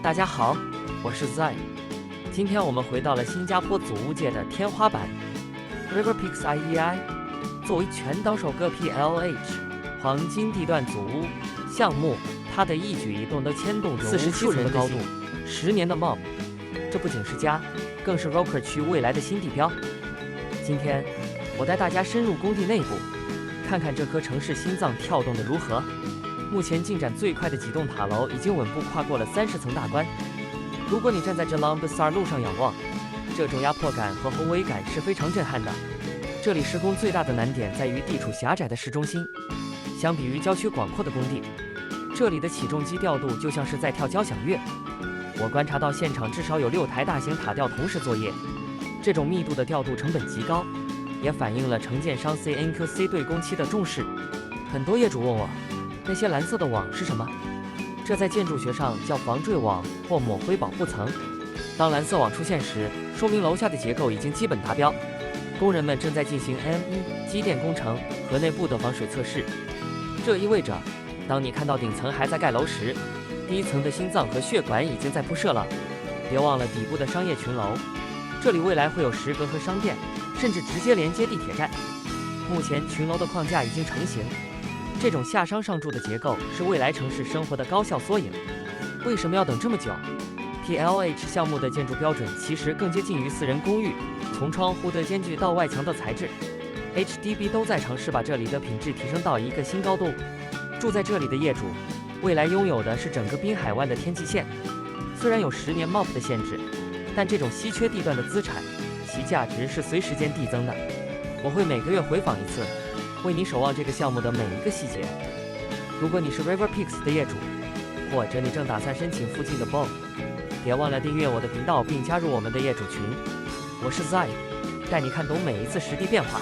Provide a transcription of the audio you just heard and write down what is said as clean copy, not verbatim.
大家好，我是 Zai。今天我们回到了新加坡祖屋界的天花板 River Peaks IEI。作为全岛首个 PLH 黄金地段祖屋项目，它的一举一动都牵动着47层的高度，10年的 MOB， 这不仅是家，更是 Roker 区未来的新地标。今天我带大家深入工地内部，看看这颗城市心脏跳动的如何。目前进展最快的几栋塔楼已经稳步跨过了30层大关。如果你站在这 Long Bazaar 路上仰望，这种压迫感和宏伟感是非常震撼的。这里施工最大的难点在于地处狭窄的市中心，相比于郊区广阔的工地，这里的起重机调度就像是在跳交响乐。我观察到现场至少有6台大型塔吊同时作业，这种密度的调度成本极高，也反映了承建商 CNQC 对工期的重视。很多业主问我，那些蓝色的网是什么？这在建筑学上叫防坠网或抹灰保护层。当蓝色网出现时，说明楼下的结构已经基本达标，工人们正在进行 M1 机电工程和内部的防水测试。这意味着，当你看到顶层还在盖楼时，第一层的心脏和血管已经在铺设了。别忘了底部的商业群楼，这里未来会有食阁和商店，甚至直接连接地铁站。目前群楼的框架已经成型，这种下商上住的结构是未来城市生活的高效缩影。为什么要等这么久？ PLH 项目的建筑标准其实更接近于私人公寓，从窗户的间距到外墙的材质， HDB 都在尝试把这里的品质提升到一个新高度。住在这里的业主未来拥有的是整个滨海湾的天际线。虽然有10年 MOP 的限制，但这种稀缺地段的资产，其价值是随时间递增的。我会每个月回访一次，为你守望这个项目的每一个细节。如果你是 River Peaks 的业主，或者你正打算申请附近的 BO， 别忘了订阅我的频道并加入我们的业主群。我是 Zai， 带你看懂每一次实地变化。